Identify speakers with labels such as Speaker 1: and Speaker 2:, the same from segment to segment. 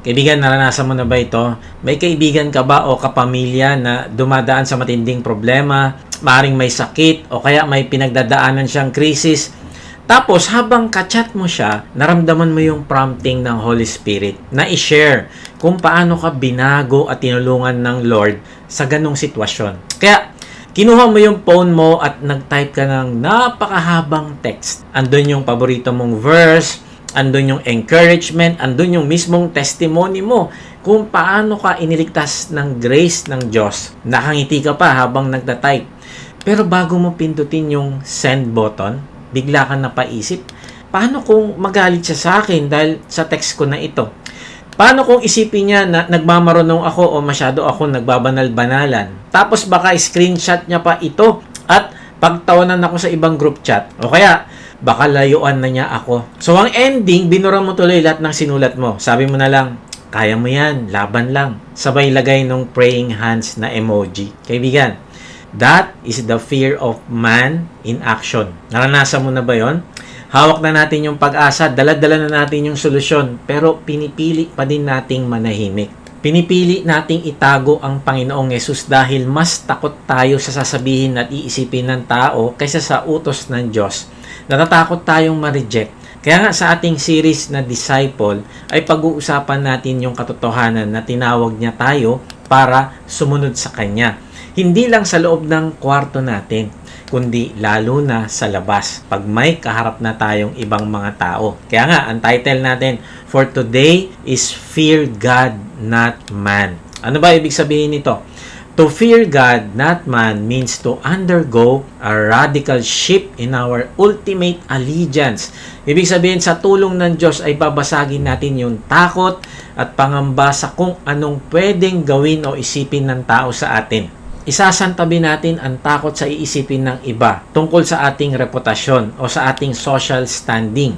Speaker 1: Kaibigan, naranasan mo na ba ito? May kaibigan ka ba o kapamilya na dumadaan sa matinding problema, maaaring may sakit o kaya may pinagdadaanan siyang krisis? Tapos habang kachat mo siya, naramdaman mo yung prompting ng Holy Spirit na i-share kung paano ka binago at tinulungan ng Lord sa ganong sitwasyon. Kaya kinuha mo yung phone mo at nag-type ka ng napakahabang text. Andun yung paborito mong verse, andun yung encouragement, andun yung mismong testimony mo kung paano ka iniligtas ng grace ng Diyos. Nakangiti ka pa habang nagta-type. Pero bago mo pindutin yung send button, bigla kang napaisip, paano kung magalit siya sa akin dahil sa text ko na ito? Paano kung isipin niya na nagmamarunong ako o masyado ako nagbabanal-banalan? Tapos baka screenshot niya pa ito at pagtawanan ako sa ibang group chat. O kaya, baka layuan na niya ako. So, ang ending, binura mo tuloy lahat ng sinulat mo. Sabi mo na lang, kaya mo yan, laban lang. Sabay lagay ng praying hands na emoji. Kaibigan, that is the fear of man in action. Naranasan mo na ba yon? Hawak na natin yung pag-asa, dala-dala na natin yung solusyon, pero pinipili pa din nating manahimik. Pinipili nating itago ang Panginoong Yesus dahil mas takot tayo sa sasabihin at iisipin ng tao kaysa sa utos ng Diyos. Natatakot tayong ma-reject. Kaya nga sa ating series na Disciple ay pag-uusapan natin yung katotohanan na tinawag niya tayo para sumunod sa Kanya. Hindi lang sa loob ng kwarto natin, kundi lalo na sa labas pag may kaharap na tayong ibang mga tao. Kaya nga, ang title natin for today is Fear God, Not Man. Ano ba ibig sabihin nito? To fear God, not man means to undergo a radical shift in our ultimate allegiance. Ibig sabihin, sa tulong ng Diyos ay babasagin natin yung takot at pangamba sa kung anong pwedeng gawin o isipin ng tao sa atin. Isasantabi natin ang takot sa iisipin ng iba tungkol sa ating reputasyon o sa ating social standing.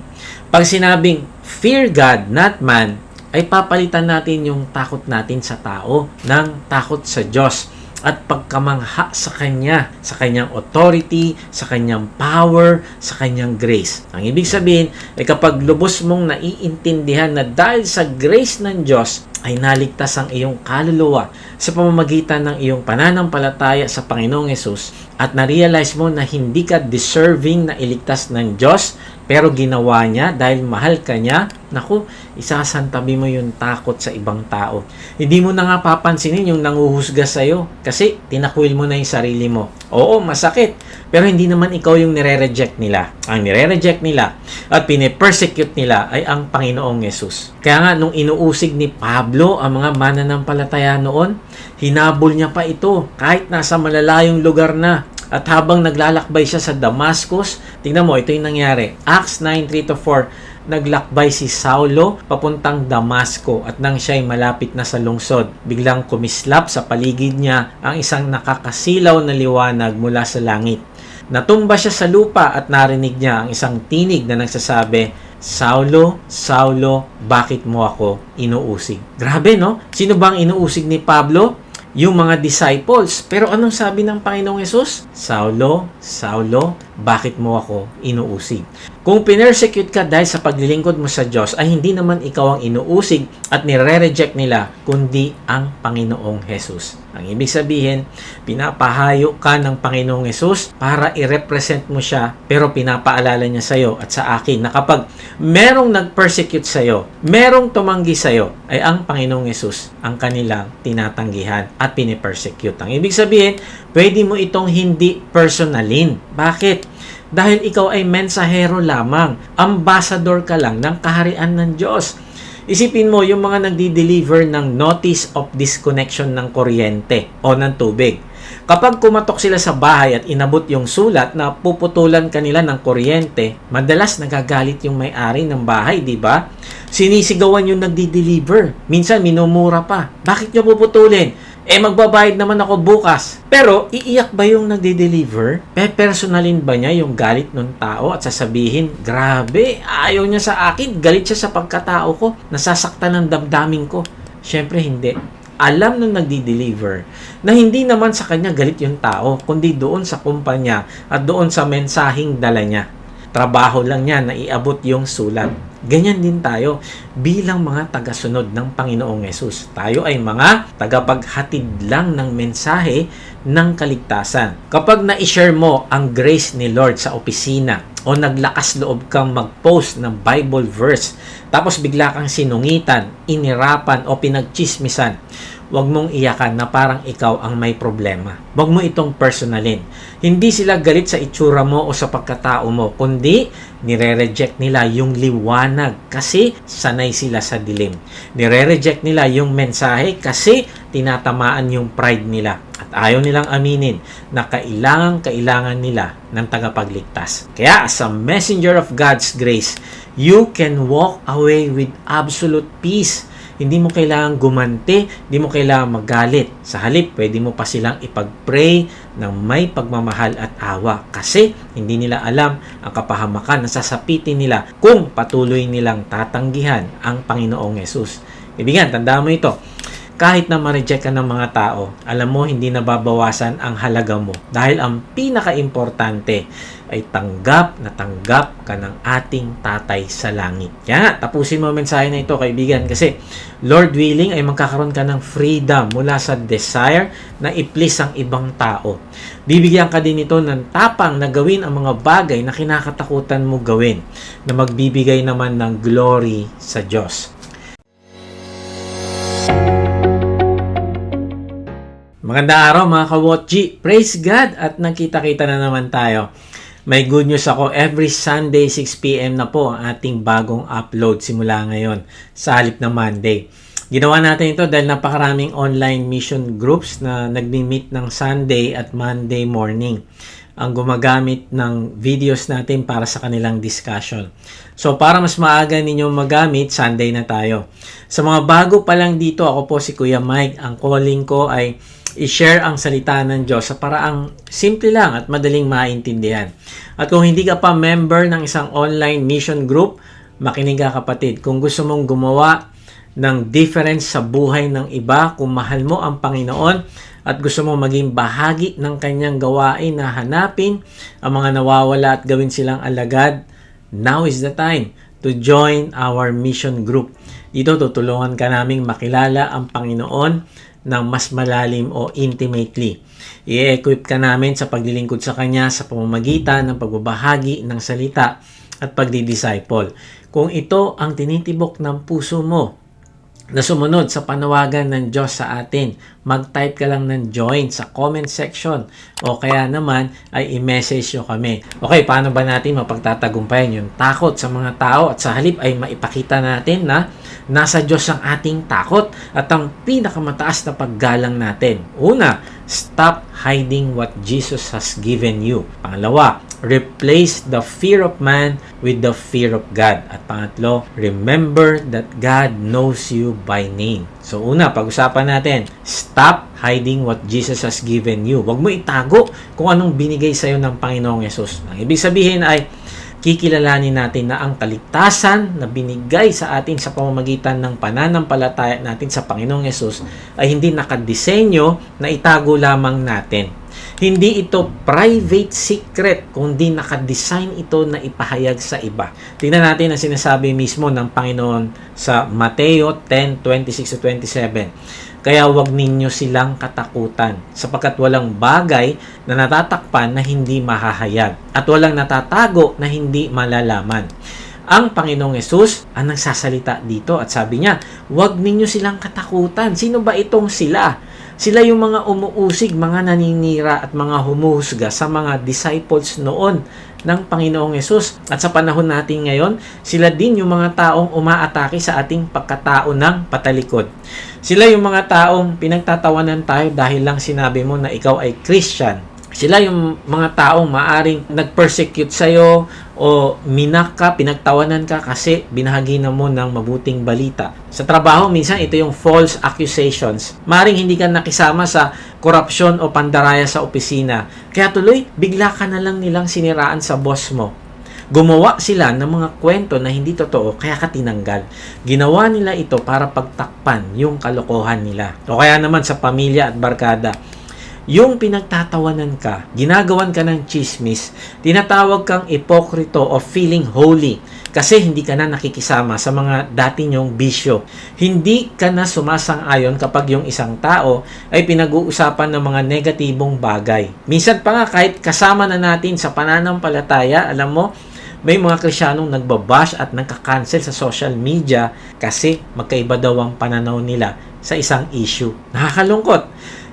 Speaker 1: Pag sinabing fear God, not man, ay papalitan natin yung takot natin sa tao ng takot sa Diyos at pagkamangha sa Kanya, sa Kanyang authority, sa Kanyang power, sa Kanyang grace. Ang ibig sabihin ay kapag lubos mong naiintindihan na dahil sa grace ng Diyos ay naligtas ang iyong kaluluwa sa pamamagitan ng iyong pananampalataya sa Panginoong Yesus at na-realize mo na hindi ka deserving na iligtas ng Diyos pero ginawa niya dahil mahal ka niya, naku, isasantabi mo yung takot sa ibang tao. Hindi mo na nga papansinin yung nanguhusga sa'yo kasi tinakwil mo na yung sarili mo. Oo, masakit. Pero hindi naman ikaw yung nire-reject nila. Ang nire-reject nila at pine-persecute nila ay ang Panginoong Yesus. Kaya nga, nung inuusig ni Pablo ang mga mananampalataya noon, hinabol niya pa ito kahit nasa malalayong lugar na. At habang naglalakbay siya sa Damascus, tingnan mo, ito yung nangyari. Acts 9:3-4, naglakbay si Saulo papuntang Damasco at nang siya'y malapit na sa lungsod, biglang kumislap sa paligid niya ang isang nakakasilaw na liwanag mula sa langit. Natumba siya sa lupa at narinig niya ang isang tinig na nagsasabi, Saulo, Saulo, bakit mo ako inuusig? Grabe, no? Sino bang inuusig ni Pablo? Yung mga disciples. Pero anong sabi ng Panginoong Yesus? Saulo, Saulo, bakit mo ako inuusig? Kung pinersecute ka dahil sa paglilingkod mo sa Diyos, ay hindi naman ikaw ang inuusig at nire-reject nila, kundi ang Panginoong Yesus. Ang ibig sabihin, pinapahayo ka ng Panginoong Yesus para i-represent mo siya, pero pinapaalala niya sa'yo at sa akin na kapag merong nag-persecute sa'yo, merong tumanggi sa'yo, ay ang Panginoong Yesus ang kanilang tinatanggihan at pinipersecute. Ang ibig sabihin, pwede mo itong hindi personalin. Bakit? Dahil ikaw ay mensahero lamang, ambassador ka lang ng kaharian ng Diyos. Isipin mo yung mga nagdi-deliver ng notice of disconnection ng kuryente o ng tubig. Kapag kumatok sila sa bahay at inabot yung sulat na puputulan kanila ng kuryente, madalas nagagalit yung may-ari ng bahay, di ba? Sinisigawan yung nagdi-deliver. Minsan minumura pa. Bakit nyo puputulin? Magbabayad naman ako bukas. Pero, iiyak ba yung nagde-deliver? Personalin ba niya yung galit ng tao at sasabihin, grabe, ayaw niya sa akin, galit siya sa pagkatao ko, nasasaktan ng damdamin ko? Siyempre, hindi. Alam nung nagdi-deliver na hindi naman sa kanya galit yung tao, kundi doon sa kumpanya at doon sa mensaheng dala niya. Trabaho lang niya na iabot yung sulat. Ganyan din tayo bilang mga tagasunod ng Panginoong Yesus. Tayo ay mga tagapaghatid lang ng mensahe ng kaligtasan. Kapag na-share mo ang grace ni Lord sa opisina o naglakas loob kang mag-post ng Bible verse, tapos bigla kang sinungitan, inirapan o pinagchismisan, huwag mong iyakan na parang ikaw ang may problema. Huwag mo itong personalin. Hindi sila galit sa itsura mo o sa pagkatao mo, kundi nire-reject nila yung liwanag kasi sanay sila sa dilim. Nire-reject nila yung mensahe kasi tinatamaan yung pride nila. At ayaw nilang aminin na kailangan nila ng tagapagligtas. Kaya as a messenger of God's grace, you can walk away with absolute peace. Hindi mo kailangan gumanti, hindi mo kailangan magalit. Sa halip, pwede mo pa silang ipag-pray ng may pagmamahal at awa kasi hindi nila alam ang kapahamakan na sasapitin nila kung patuloy nilang tatanggihan ang Panginoong Yesus. Ibigan, tandaan mo ito. Kahit na ma-reject ka ng mga tao, alam mo, hindi nababawasan ang halaga mo. Dahil ang pinaka-importante ay tanggap ka ng ating Tatay sa langit. Kaya tapusin mo ang mensahe na ito, kaibigan, kasi Lord willing ay magkakaroon ka ng freedom mula sa desire na i-please ang ibang tao. Bibigyan ka din ito ng tapang na gawin ang mga bagay na kinakatakutan mo gawin, na magbibigay naman ng glory sa Diyos. Magandang araw mga ka-Watchi. Praise God at nagkita-kita na naman tayo. May good news ako. Every Sunday 6 p.m. na po ang ating bagong upload simula ngayon sa halip na Monday. Ginawa natin ito dahil napakaraming online mission groups na nagmi-meet ng Sunday at Monday morning ang gumagamit ng videos natin para sa kanilang discussion. So para mas maaga ninyong magamit, Sunday na tayo. Sa mga bago pa lang dito, ako po si Kuya Mike. Ang calling ko ay i-share ang salita ng Diyos sa paraang simple lang at madaling maintindihan. At kung hindi ka pa member ng isang online mission group, makinig ka kapatid. Kung gusto mong gumawa ng difference sa buhay ng iba, kung mahal mo ang Panginoon at gusto mong maging bahagi ng kanyang gawain na hanapin ang mga nawawala at gawin silang alagad, now is the time to join our mission group. Dito tutulungan ka naming makilala ang Panginoon ng mas malalim o intimately. I-equip ka namin sa paglilingkod sa Kanya sa pamamagitan ng pagbabahagi ng salita at pagdi-disciple. Kung ito ang tinitibok ng puso mo na sumunod sa panawagan ng Diyos sa atin, mag-type ka lang ng join sa comment section o kaya naman ay i-message nyo kami. Okay, paano ba natin mapagtatagumpayan yung takot sa mga tao at sa halip ay maipakita natin na nasa Diyos ang ating takot at ang pinakamataas na paggalang natin? Una, stop hiding what Jesus has given you. Pangalawa, replace the fear of man with the fear of God. At pangatlo, remember that God knows you by name. So una, pag-usapan natin, stop hiding what Jesus has given you. Huwag mo itago kung anong binigay sa'yo ng Panginoong Yesus. Ang ibig sabihin ay, kikilalanin natin na ang kaligtasan na binigay sa atin sa pamamagitan ng pananampalataya natin sa Panginoong Yesus ay hindi nakadisenyo na itago lamang natin. Hindi ito private secret, kundi nakadesign ito na ipahayag sa iba. Tingnan natin ang sinasabi mismo ng Panginoon sa Mateo 10:26-27. Kaya huwag ninyo silang katakutan, sapagkat walang bagay na natatakpan na hindi mahahayag, at walang natatago na hindi malalaman. Ang Panginoong Yesus ang nagsasalita dito at sabi niya, huwag ninyo silang katakutan. Sino ba itong sila? Sila yung mga umuusig, mga naninira at mga humuhusga sa mga disciples noon ng Panginoong Yesus. At sa panahon natin ngayon, sila din yung mga taong umaatake sa ating pagkatao ng patalikod. Sila yung mga taong pinagtatawanan tayo dahil lang sinabi mo na ikaw ay Christian. Sila yung mga taong maaring nag-persecute sa'yo o minak ka, pinagtawanan ka kasi binahagi na mo ng mabuting balita. Sa trabaho, minsan ito yung false accusations. Maaring hindi ka nakisama sa korupsyon o pandaraya sa opisina. Kaya tuloy, bigla ka na lang nilang siniraan sa boss mo. Gumawa sila ng mga kwento na hindi totoo kaya ka tinanggal. Ginawa nila ito para pagtakpan yung kalokohan nila. O kaya naman sa pamilya at barkada. yung pinagtatawanan ka, ginagawan ka ng chismis, tinatawag kang ipokrito o feeling holy kasi hindi ka na nakikisama sa mga dati nyong bisyo. Hindi ka na sumasang-ayon kapag yung isang tao ay pinag-uusapan ng mga negatibong bagay. Minsan pa nga kahit kasama na natin sa pananampalataya, alam mo, may mga Kristiyanong nagbabash at nagka-cancel sa social media kasi magkaiba daw ang pananaw nila sa isang issue. Nakakalungkot.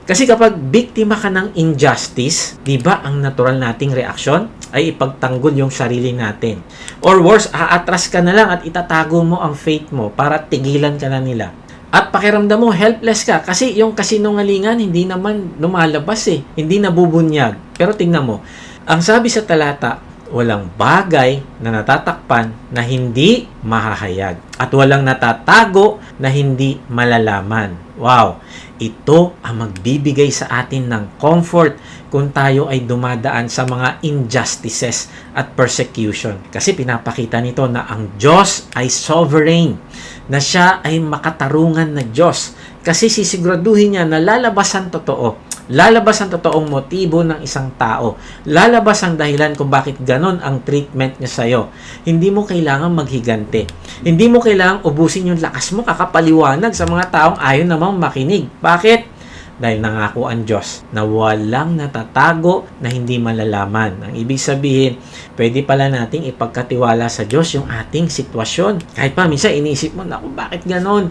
Speaker 1: Kasi kapag biktima ka ng injustice, di ba ang natural nating reaksyon ay ipagtanggol yung sarili natin. Or worse, aatras ka na lang at itatago mo ang faith mo para tigilan ka na nila. At pakiramdam mo, helpless ka kasi yung kasinungalingan hindi naman lumalabas hindi nabubunyag. Pero tingnan mo, ang sabi sa talata, walang bagay na natatakpan na hindi mahahayag at walang natatago na hindi malalaman. Wow! Ito ang magbibigay sa atin ng comfort kung tayo ay dumadaan sa mga injustices at persecution. Kasi pinapakita nito na ang Diyos ay sovereign, na siya ay makatarungan na Diyos. Kasi sisiguraduhin niya na lalabas ang totoo. Lalabas ang totoong motibo ng isang tao. Lalabas ang dahilan kung bakit ganon ang treatment niya sa'yo. Hindi mo kailangan maghigante. Hindi mo kailangan ubusin yung lakas mo, kakapaliwanag sa mga taong ayaw namang makinig. Bakit? Dahil nangako ang Diyos na walang natatago na hindi malalaman. Ang ibig sabihin, pwede pala nating ipagkatiwala sa Diyos yung ating sitwasyon. Kahit pa minsan iniisip mo, naku, bakit ganon?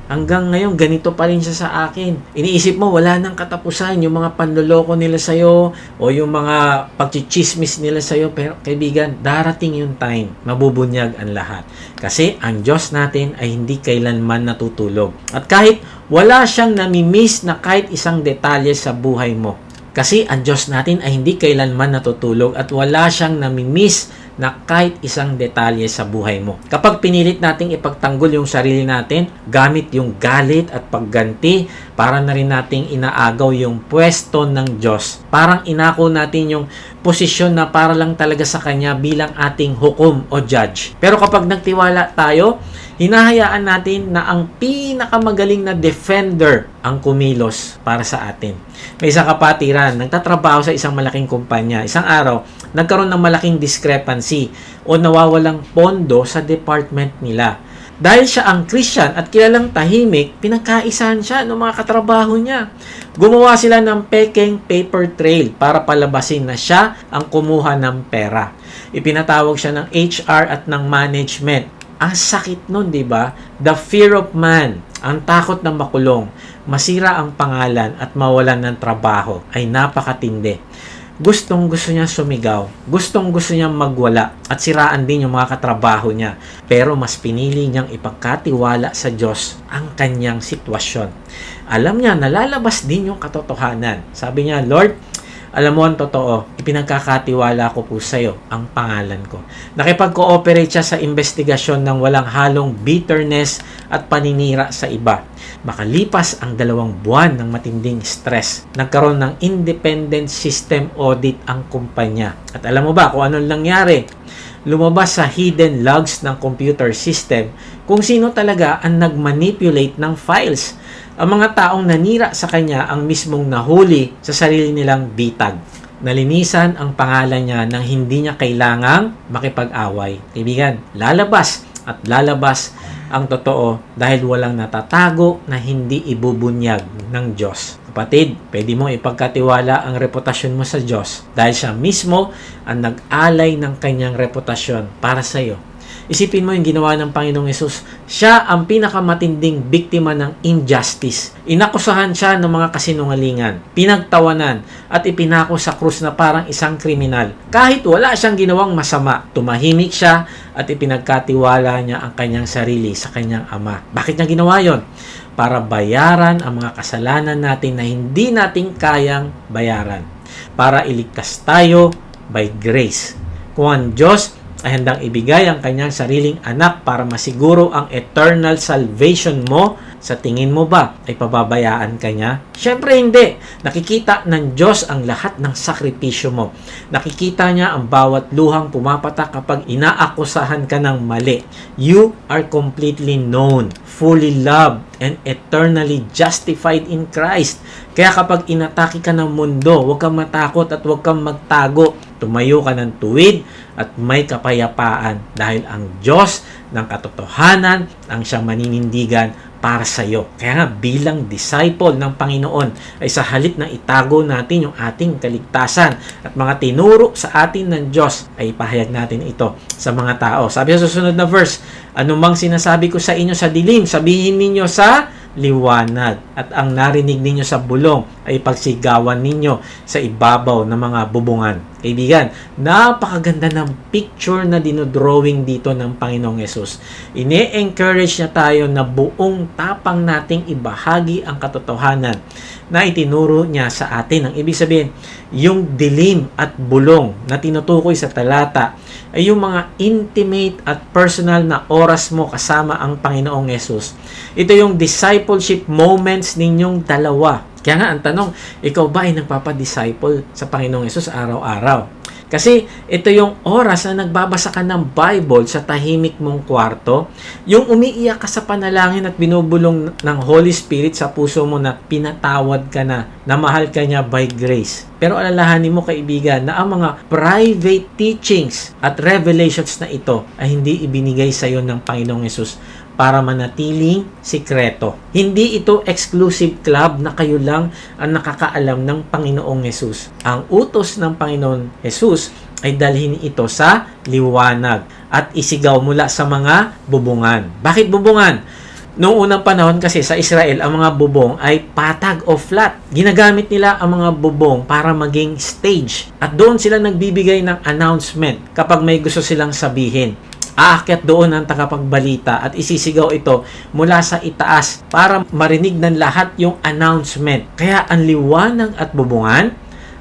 Speaker 1: Hanggang ngayon, ganito pa rin siya sa akin. Iniisip mo, wala nang katapusan yung mga panloloko nila sa'yo o yung mga pagchichismis nila sa'yo. Pero kaibigan, darating yung time, mabubunyag ang lahat. Kasi ang Diyos natin ay hindi kailanman natutulog. At kahit wala siyang namimiss na kahit isang detalye sa buhay mo. Kasi ang Diyos natin ay hindi kailanman natutulog at wala siyang namimiss na kahit isang detalye sa buhay mo. Kapag pinilit nating ipagtanggol yung sarili natin, gamit yung galit at pagganti, para na rin nating inaagaw yung pwesto ng Diyos. Parang inako natin yung posisyon na para lang talaga sa Kanya bilang ating hukom o judge. Pero kapag nagtiwala tayo, hinahayaan natin na ang pinakamagaling na defender ang kumilos para sa atin. May isang kapatiran, nagtatrabaho sa isang malaking kumpanya. Isang araw, nagkaroon ng malaking discrepancy o nawawalang pondo sa department nila. Dahil siya ang Christian at kilalang tahimik, pinagkaisahan siya ng mga katrabaho niya. Gumawa sila ng pekeng paper trail para palabasin na siya ang kumuha ng pera. Ipinatawag siya ng HR at ng management. Ang sakit nun, di ba? The fear of man, ang takot na makulong, masira ang pangalan at mawalan ng trabaho ay napakatindi. Gustong-gusto niya sumigaw, gustong-gusto niya magwala at siraan din yung mga katrabaho niya. Pero mas pinili niyang ipagkatiwala sa Diyos ang kanyang sitwasyon. Alam niya, nalalabas din yung katotohanan. Sabi niya, Lord, alam mo ang totoo, ipinagkakatiwala ko po sa iyo ang pangalan ko. Nakipag-cooperate siya sa investigasyon ng walang halong bitterness at paninira sa iba. Makalipas ang 2 buwan ng matinding stress, nagkaroon ng independent system audit ang kumpanya. At alam mo ba kung anong nangyari? Lumabas sa hidden logs ng computer system kung sino talaga ang nag-manipulate ng files. Ang mga taong nanira sa kanya ang mismong nahuli sa sarili nilang bitag. Nalinisan ang pangalan niya nang hindi niya kailangang makipag-away. Kaibigan, lalabas at lalabas ang totoo dahil walang natatago na hindi ibubunyag ng Diyos. Kapatid, pwede mo ipagkatiwala ang reputasyon mo sa Diyos dahil siya mismo ang nag-alay ng kanyang reputasyon para sa iyo. Isipin mo yung ginawa ng Panginoong Hesus. Siya ang pinakamatinding biktima ng injustice. Inakusahan siya ng mga kasinungalingan, pinagtawanan, at ipinako sa krus na parang isang kriminal. Kahit wala siyang ginawang masama, tumahimik siya at ipinagkatiwala niya ang kanyang sarili sa kanyang Ama. Bakit niya ginawa yon? Para bayaran ang mga kasalanan natin na hindi natin kayang bayaran. Para iligtas tayo by grace. Kung ang Diyos ay handang ibigay ang kanyang sariling anak para masiguro ang eternal salvation mo, sa tingin mo ba ay pababayaan ka niya? Syempre hindi. Nakikita ng Diyos ang lahat ng sakripisyo mo. Nakikita niya ang bawat luhang pumapatak kapag inaakusahan ka ng mali. You are completely known, fully loved, and eternally justified in Christ. Kaya kapag inatake ka ng mundo, huwag kang matakot at huwag kang magtago. Tumayo ka ng tuwid at may kapayapaan dahil ang Diyos ng katotohanan ang siyang maninindigan para sa iyo. Kaya nga bilang disciple ng Panginoon ay sa halip na itago natin yung ating kaligtasan at mga tinuro sa atin ng Diyos ay ipahayag natin ito sa mga tao. Sabi sa susunod na verse, anumang sinasabi ko sa inyo sa dilim, sabihin ninyo sa liwanag, at ang narinig ninyo sa bulong ay pagsigawan ninyo sa ibabaw ng mga bubungan. Kaibigan, napakaganda ng picture na dinodrawing dito ng Panginoong Yesus. Ine-encourage niya tayo na buong tapang nating ibahagi ang katotohanan na itinuro niya sa atin. Ang ibig sabihin, yung dilim at bulong na tinutukoy sa talata ay yung mga intimate at personal na oras mo kasama ang Panginoong Yesus. Ito yung discipleship moments ninyong dalawa. Kaya nga ang tanong, ikaw ba ay nagpapadisciple sa Panginoong Yesus araw-araw? Kasi ito yung oras na nagbabasa ka ng Bible sa tahimik mong kwarto, yung umiiyak ka sa panalangin at binubulong ng Holy Spirit sa puso mo na pinatawad ka na mahal ka niya by grace. Pero alalahanin mo kaibigan na ang mga private teachings at revelations na ito ay hindi ibinigay sa iyo ng Panginoong Yesus para manatiling sikreto. Hindi ito exclusive club na kayo lang ang nakakaalam ng Panginoong Yesus. Ang utos ng Panginoon Yesus ay dalhin ito sa liwanag at isigaw mula sa mga bubungan. Bakit bubungan? Noong unang panahon kasi sa Israel, ang mga bubong ay patag o flat. Ginagamit nila ang mga bubong para maging stage. At doon sila nagbibigay ng announcement kapag may gusto silang sabihin. Aakyat doon ang tagapagbalita at isisigaw ito mula sa itaas para marinig ng lahat yung announcement. Kaya ang liwanag at bubungan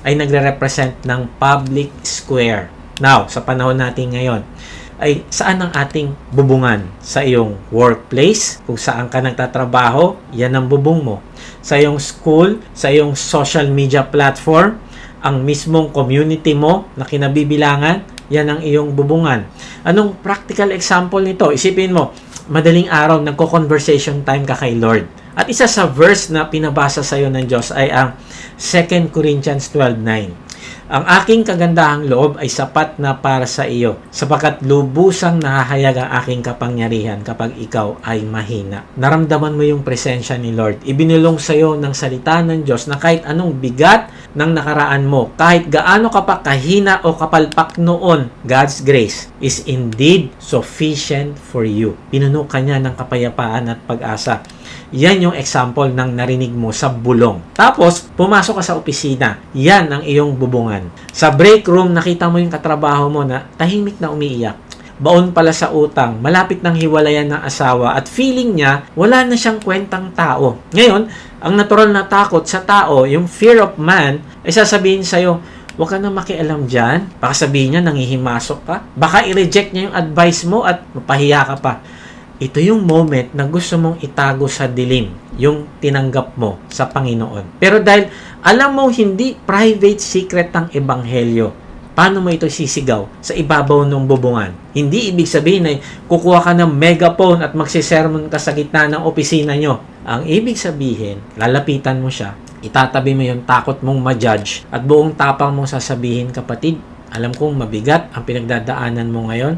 Speaker 1: ay nagre-represent ng public square. Now, sa panahon natin ngayon, ay saan ang ating bubungan? Sa iyong workplace, kung saan ka nagtatrabaho, yan ang bubong mo. Sa iyong school, sa iyong social media platform, ang mismong community mo na kinabibilangan, yan ang iyong bubungan. Anong practical example nito? Isipin mo, madaling araw, nagko-conversation time ka kay Lord. At isa sa verse na pinabasa sa iyo ng Diyos ay ang 2 Corinthians 12:9. Ang aking kagandahang loob ay sapat na para sa iyo, sapagkat lubusang nahahayag ang aking kapangyarihan kapag ikaw ay mahina. Naramdaman mo yung presensya ni Lord. Ibinulong sa iyo ng salita ng Diyos na kahit anong bigat ng nakaraan mo, kahit gaano ka pa kahina o kapalpak noon, God's grace is indeed sufficient for you. Pinuno ka niya ng kapayapaan at pag-asa. Yan yung example ng narinig mo sa bulong. Tapos, pumasok ka sa opisina. Yan ang iyong bubungan. Sa break room, nakita mo yung katrabaho mo na tahimik na umiiyak. Baon pala sa utang, malapit ng hiwalayan ng asawa at feeling niya, wala na siyang kwentang tao. Ngayon, ang natural na takot sa tao, yung fear of man, ay sasabihin sa'yo, huwag ka na makialam dyan. Baka sabihin niya, nangihimasok ka. Baka i-reject niya yung advice mo at mapahiya ka pa. Ito yung moment na gusto mong itago sa dilim, yung tinanggap mo sa Panginoon. Pero dahil alam mo hindi private secret ang Ebanghelyo, paano mo ito sisigaw sa ibabaw ng bubungan? Hindi ibig sabihin ay kukuha ka ng megaphone at magsisermon ka sa gitna ng opisina nyo. Ang ibig sabihin, lalapitan mo siya, itatabi mo yung takot mong ma-judge at buong tapang mong sasabihin, kapatid, alam kong mabigat ang pinagdadaanan mo ngayon,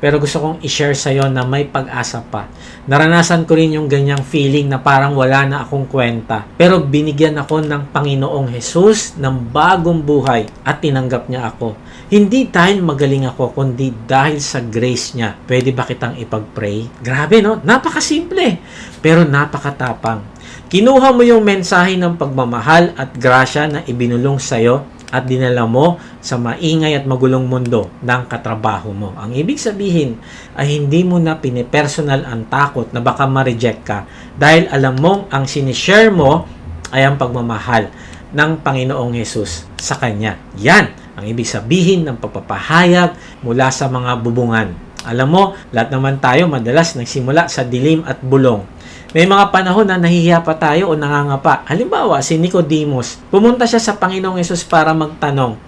Speaker 1: pero gusto kong i-share sa iyo na may pag-asa pa. Naranasan ko rin yung ganyang feeling na parang wala na akong kwenta. Pero binigyan ako ng Panginoong Jesus ng bagong buhay at tinanggap niya ako. Hindi dahil magaling ako, kundi dahil sa grace niya. Pwede ba kitang ipag-pray? Grabe no? Napakasimple, pero napakatapang. Kinuha mo yung mensahe ng pagmamahal at grasya na ibinulong sa iyo at dinala mo sa maingay at magulong mundo ng katrabaho mo. Ang ibig sabihin ay hindi mo na pinipersonal ang takot na baka ma-reject ka dahil alam mong ang sinishare mo ay ang pagmamahal ng Panginoong Jesus sa Kanya. Yan ang ibig sabihin ng pagpapahayag mula sa mga bubungan. Alam mo, lahat naman tayo madalas nagsimula sa dilim at bulong. May mga panahon na nahihiya pa tayo o nangangapa. Halimbawa, si Nicodemus, pumunta siya sa Panginoong Hesus para magtanong.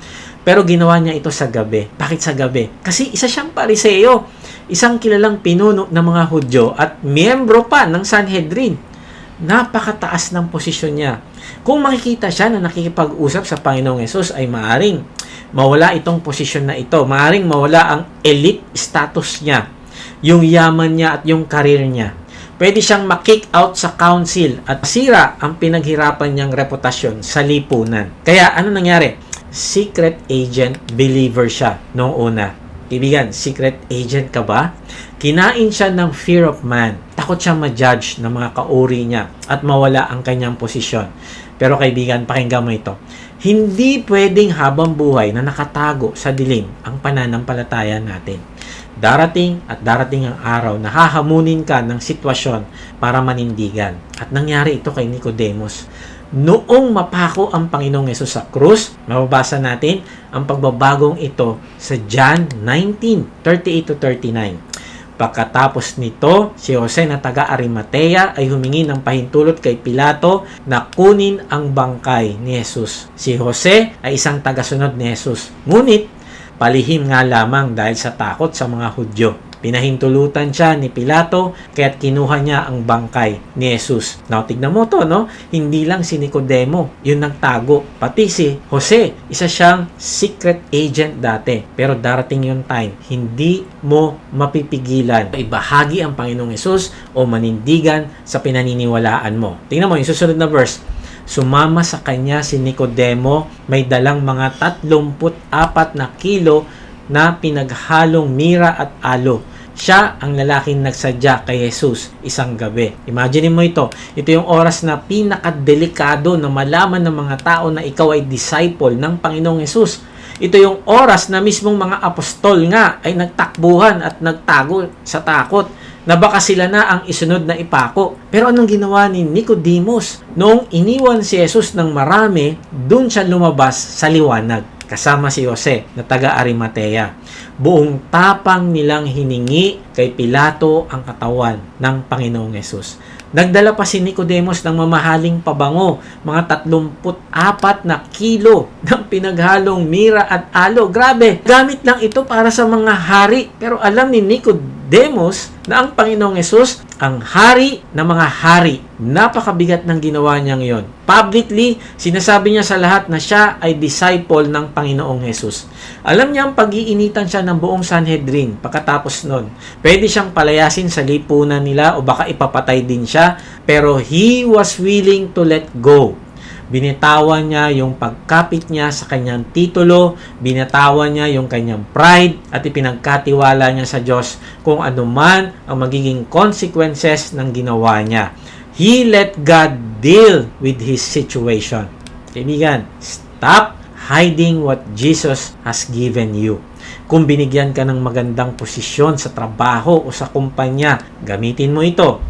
Speaker 1: Pero ginawa niya ito sa gabi. Bakit sa gabi? Kasi isa siyang Pariseo, isang kilalang pinuno ng mga Hudyo at miyembro pa ng Sanhedrin. Napakataas ng posisyon niya. Kung makikita siya na nakikipag-usap sa Panginoong Hesus ay maaring mawala itong posisyon na ito. Maaring mawala ang elite status niya, yung yaman niya at yung career niya. Pwede siyang ma-kick out sa council at sira ang pinaghirapan niyang reputasyon sa lipunan. Kaya ano nangyari? Secret agent believer siya noong una. Kaibigan, secret agent ka ba? Kinain siya ng fear of man. Takot siya ma-judge ng mga kauri niya at mawala ang kanyang posisyon. Pero kaibigan, pakinggan mo ito. Hindi pwedeng habang buhay na nakatago sa dilim ang pananampalataya natin. Darating at darating ang araw na hahamunin ka ng sitwasyon para manindigan. At nangyari ito kay Nicodemus. Noong mapako ang Panginoong Hesus sa krus, mababasa natin ang pagbabagong ito sa John 19:38-39. Pagkatapos nito, si Jose na taga Arimatea ay humingi ng pahintulot kay Pilato na kunin ang bangkay ni Jesus. Si Jose ay isang tagasunod ni Jesus. Ngunit, palihim nga lamang dahil sa takot sa mga Hudyo. Pinahintulutan siya ni Pilato kaya't kinuha niya ang bangkay ni Jesus. Now, tignan mo to, no? Hindi lang si Nicodemo yung nagtago. Pati si Jose, isa siyang secret agent dati. Pero darating yung time, hindi mo mapipigilan. Ibahagi ang Panginoong Jesus o manindigan sa pinaniniwalaan mo. Tingnan mo yung susunod na verse. Sumama sa kanya si Nicodemo, may dalang mga 34 na kilo na pinaghalong mira at alo. Siya ang lalaking nagsadya kay Jesus isang gabi. Imagine mo ito. Ito yung oras na pinakadelikado na malaman ng mga tao na ikaw ay disciple ng Panginoong Jesus. Ito yung oras na mismong mga apostol nga ay nagtakbuhan at nagtago sa takot na baka sila na ang isunod na ipako. Pero anong ginawa ni Nicodemus? Noong iniwan si Jesus ng marami, dun siya lumabas sa liwanag. Kasama si Jose na taga Arimatea. Buong tapang nilang hiningi kay Pilato ang katawan ng Panginoong Hesus. Nagdala pa si Nicodemus ng mamahaling pabango, mga 34 na kilo ng pinaghalong mira at alo. Grabe, gamit lang ito para sa mga hari. Pero alam ni Nicodemus na ang Panginoong Hesus ang hari ng mga hari. Napakabigat ng ginawa niyang yon. Publicly, sinasabi niya sa lahat na siya ay disciple ng Panginoong Hesus. Alam niya ang pag-iinitan siya ng buong Sanhedrin pagkatapos nun. Pwede siyang palayasin sa lipunan nila o baka ipapatay din siya, pero he was willing to let go. Binitawan niya yung pagkapit niya sa kanyang titulo, binitawan niya yung kanyang pride, at ipinagkatiwala niya sa Diyos kung anuman ang magiging consequences ng ginawa niya. He let God deal with his situation. Kaibigan, stop hiding what Jesus has given you. Kung binigyan ka ng magandang posisyon sa trabaho o sa kumpanya, gamitin mo ito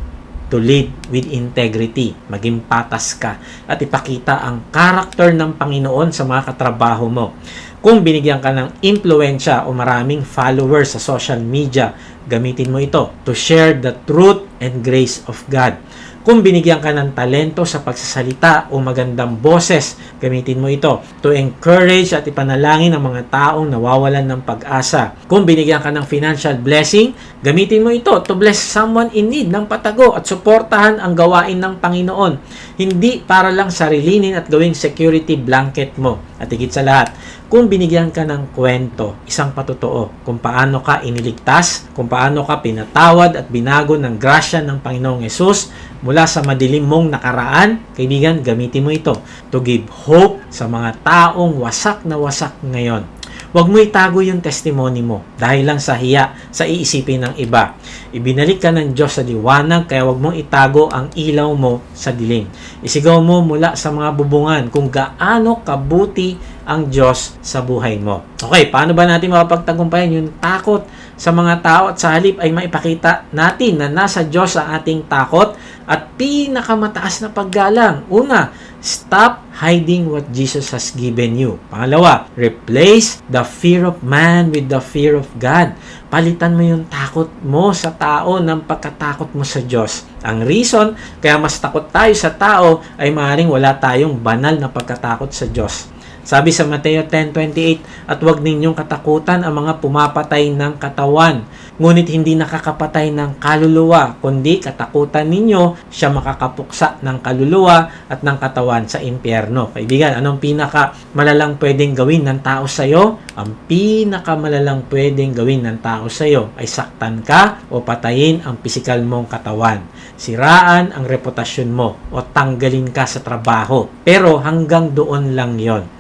Speaker 1: to lead with integrity. Maging patas ka at ipakita ang karakter ng Panginoon sa mga katrabaho mo. Kung binigyan ka ng impluensya o maraming followers sa social media, gamitin mo ito to share the truth and grace of God. Kung binigyan ka ng talento sa pagsasalita o magandang boses, gamitin mo ito to encourage at ipanalangin ang mga taong nawawalan ng pag-asa. Kung binigyan ka ng financial blessing, gamitin mo ito to bless someone in need ng patago at suportahan ang gawain ng Panginoon. Hindi para lang sarilinin at gawing security blanket mo. At higit sa lahat, kung binigyan ka ng kwento, isang patotoo, kung paano ka iniligtas, kung paano ka pinatawad at binago ng grasya ng Panginoong Hesus mula sa madilim mong nakaraan, kaibigan, gamitin mo ito to give hope sa mga taong wasak na wasak ngayon. Huwag mo itago yung testimony mo dahil lang sa hiya sa iisipin ng iba. Ibinalik ka ng Diyos sa liwanag, kaya huwag mong itago ang ilaw mo sa dilim. Isigaw mo mula sa mga bubungan kung gaano kabuti ang Diyos sa buhay mo. Okay, paano ba natin makapagtagumpayan yung takot sa mga tao at sa halip ay maipakita natin na nasa Diyos ang ating takot at pinakamataas na paggalang. Una, stop hiding what Jesus has given you. Pangalawa, replace the fear of man with the fear of God. Palitan mo yung takot mo sa tao ng pagkatakot mo sa Diyos. Ang reason kaya mas takot tayo sa tao ay maaaring wala tayong banal na pagkatakot sa Diyos. Sabi sa Mateo 10:28, at huwag ninyong katakutan ang mga pumapatay ng katawan, ngunit hindi nakakapatay ng kaluluwa, kundi katakutan ninyo siya makakapuksa ng kaluluwa at ng katawan sa impyerno. Kaibigan, anong pinakamalalang pwedeng gawin ng tao sa iyo? Ang pinakamalalang pwedeng gawin ng tao sa iyo ay saktan ka o patayin ang pisikal mong katawan. Siraan ang reputasyon mo o tanggalin ka sa trabaho. Pero hanggang doon lang yon.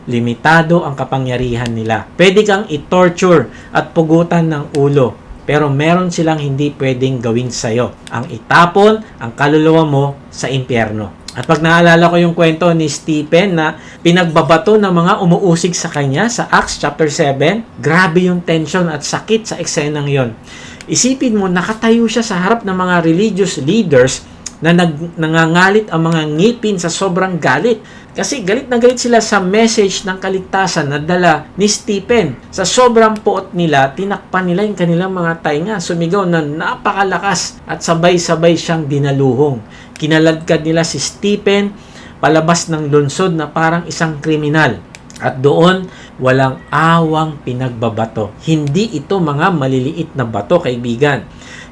Speaker 1: Limitado ang kapangyarihan nila. Pwede kang i-torture at pugutan ng ulo, pero meron silang hindi pwedeng gawin sa'yo. Ang itapon ang kaluluwa mo sa impyerno. At pag naalala ko yung kwento ni Stephen na pinagbabato ng mga umuusig sa kanya sa Acts chapter 7, grabe yung tension at sakit sa eksenang yon. Isipin mo, nakatayo siya sa harap ng mga religious leaders na nangangalit ang mga ngipin sa sobrang galit. Kasi galit na galit sila sa message ng kaligtasan na dala ni Stephen. Sa sobrang puot nila, tinakpan nila yung kanilang mga tainga. Sumigaw na napakalakas at sabay-sabay siyang dinaluhong. Kinaladkad nila si Stephen palabas ng lungsod na parang isang kriminal. At doon, walang awang pinagbabato. Hindi ito mga maliliit na bato, kaibigan.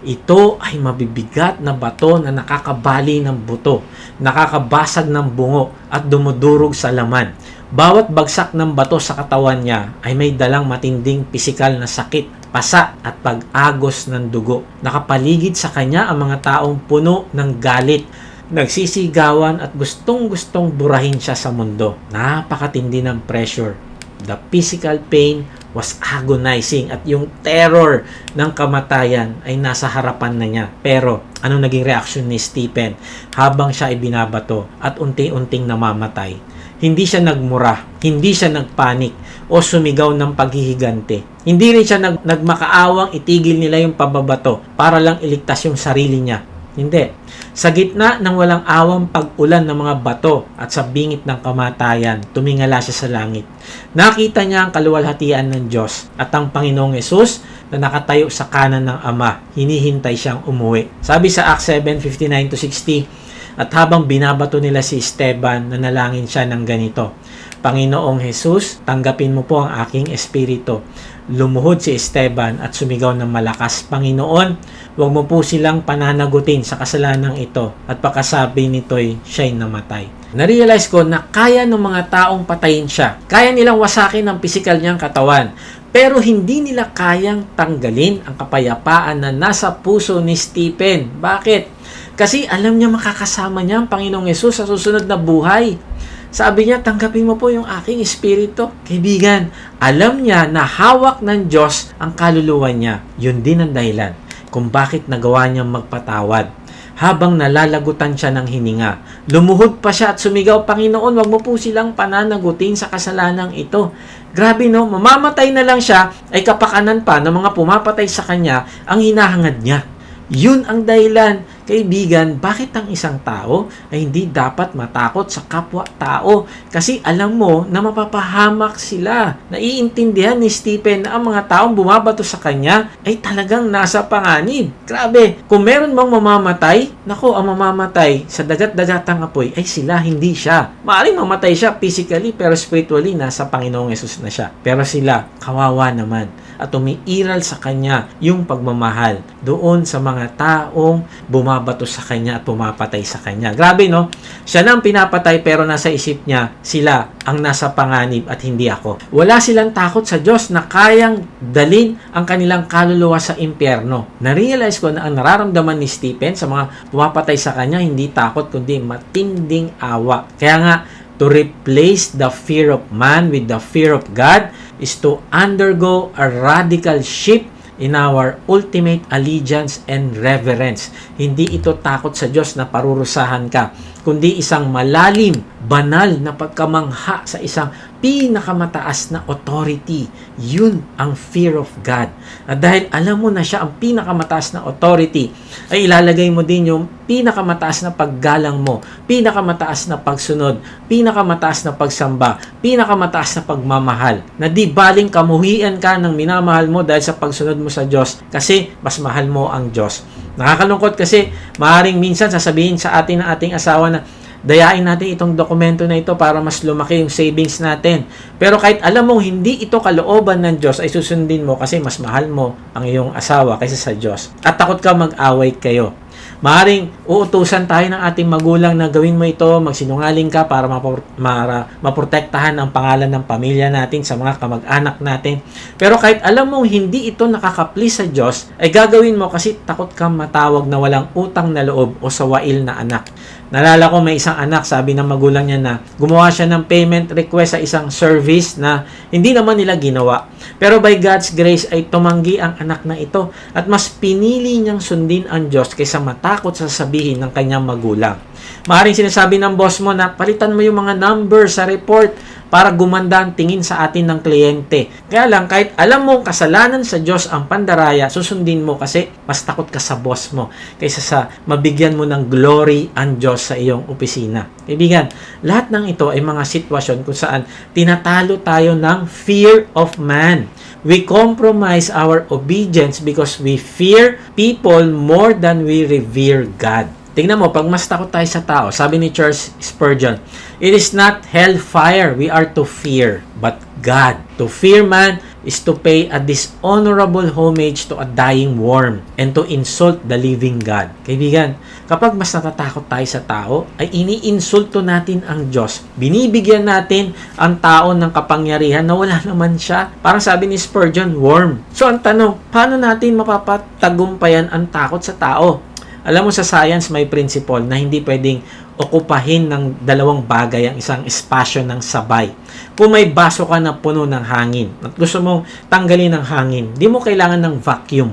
Speaker 1: Ito ay mabibigat na bato na nakakabali ng buto, nakakabasag ng bungo at dumudurog sa laman. Bawat bagsak ng bato sa katawan niya ay may dalang matinding pisikal na sakit, pasa at pag-agos ng dugo. Nakapaligid sa kanya ang mga taong puno ng galit, nagsisigawan at gustong-gustong burahin siya sa mundo. Napakatindi ng pressure. The physical pain was agonizing at yung terror ng kamatayan ay nasa harapan na niya. Pero ano naging reaksyon ni Stephen habang siya ay binabato at unti-unting namamatay? Hindi siya nagmura, hindi siya nagpanik o sumigaw ng paghihigante. Hindi rin siya nagmakaawang itigil nila yung pababato para lang iligtas yung sarili niya. Hindi. Sa gitna ng walang awang pag-ulan ng mga bato at sa bingit ng kamatayan, tumingala siya sa langit. Nakita niya ang kaluwalhatian ng Diyos at ang Panginoong Hesus na nakatayo sa kanan ng Ama. Hinihintay siyang umuwi. Sabi sa Acts 7:59-60, at habang binabato nila si Esteban, nanalangin siya ng ganito, Panginoong Hesus, tanggapin mo po ang aking espiritu. Lumuhod si Esteban at sumigaw ng malakas, Panginoon, huwag mo po silang pananagutin sa kasalanang ito. At pagkasabi nito'y siya'y namatay. Narealize ko na kaya ng mga taong patayin siya. Kaya nilang wasakin ang pisikal niyang katawan. Pero hindi nila kayang tanggalin ang kapayapaan na nasa puso ni Stephen. Bakit? Kasi alam niya makakasama niya ang Panginoong Hesus sa susunod na buhay. Sabi niya, tanggapin mo po yung aking espiritu. Kaibigan, alam niya na hawak ng Diyos ang kaluluwa niya. Yun din ang dahilan kung bakit nagawa niyang magpatawad. Habang nalalagutan siya ng hininga, lumuhod pa siya at sumigaw, Panginoon, wag mo po silang pananagutin sa kasalanang ito. Grabe no, mamamatay na lang siya, ay kapakanan pa ng mga pumapatay sa kanya ang hinahangad niya. Yun ang dahilan, kaibigan, bakit ang isang tao ay hindi dapat matakot sa kapwa-tao? Kasi alam mo na mapapahamak sila. Naiintindihan ni Stephen na ang mga taong bumabato sa kanya ay talagang nasa panganib. Grabe, kung meron mang mamamatay, nako, ang mamamatay sa dagat-dagatang apoy ay sila, hindi siya. Maaaring mamatay siya physically pero spiritually nasa Panginoong Hesus na siya. Pero sila, kawawa naman. At umiiral sa kanya yung pagmamahal doon sa mga taong bumabato sa kanya at pumapatay sa kanya. Grabe no? Siya na ang pinapatay pero nasa isip niya, sila ang nasa panganib at hindi ako. Wala silang takot sa Diyos na kayang dalin ang kanilang kaluluwa sa impyerno. Na-realize ko na ang nararamdaman ni Stephen sa mga pumapatay sa kanya, hindi takot kundi matinding awa. Kaya nga, to replace the fear of man with the fear of God is to undergo a radical shift in our ultimate allegiance and reverence. hindi ito takot sa Diyos na parurusahan ka, kundi isang malalim, banal na pagkamangha sa isang pinakamataas na authority. Yun ang fear of God. At dahil alam mo na siya ang pinakamataas na authority, ay ilalagay mo din yung pinakamataas na paggalang mo, pinakamataas na pagsunod, pinakamataas na pagsamba, pinakamataas na pagmamahal, na di baling kamuhian ka ng minamahal mo dahil sa pagsunod mo sa Diyos kasi mas mahal mo ang Diyos. Nakakalungkot kasi maaaring minsan sasabihin sa atin ng ating asawa na dayain natin itong dokumento na ito para mas lumaki yung savings natin. Pero kahit alam mong hindi ito kalooban ng Diyos, ay susundin mo kasi mas mahal mo ang iyong asawa kaysa sa Diyos. At takot ka mag-away kayo. Maaring uutusan tayo ng ating magulang na gawin mo ito, magsinungaling ka para maprotektahan ang pangalan ng pamilya natin sa mga kamag-anak natin. Pero kahit alam mong hindi ito nakaka-please sa Diyos, ay gagawin mo kasi takot kang matawag na walang utang na loob o sawail na anak. Nalala ko may isang anak, sabi ng magulang niya na gumawa siya ng payment request sa isang service na hindi naman nila ginawa. Pero by God's grace ay tumanggi ang anak na ito at mas pinili niyang sundin ang Diyos kaysa matakot sa sabihin ng kanyang magulang. Maaaring sinasabi ng boss mo na palitan mo yung mga numbers sa report para gumanda ang tingin sa atin ng kliyente. Kaya lang, kahit alam mo kasalanan sa Diyos ang pandaraya, susundin mo kasi mas takot ka sa boss mo kaysa sa mabigyan mo ng glory ang Diyos sa iyong opisina. Kaibigan, lahat ng ito ay mga sitwasyon kung saan tinatalo tayo ng fear of man. We compromise our obedience because we fear people more than we revere God. Tingnan mo, pag mas takot tayo sa tao, sabi ni Charles Spurgeon, it is not hellfire we are to fear, but God. To fear man is to pay a dishonorable homage to a dying worm and to insult the living God. Kaibigan, kapag mas natatakot tayo sa tao, ay iniinsulto natin ang Diyos. Binibigyan natin ang tao ng kapangyarihan na wala naman siya. Parang sabi ni Spurgeon, worm. So ang tanong, paano natin mapapatagumpayan ang takot sa tao? Alam mo sa science may principle na hindi pwedeng okupahin ng dalawang bagay ang isang espasyo ng sabay. Kung may baso ka na puno ng hangin at gusto mong tanggalin ang hangin, di mo kailangan ng vacuum.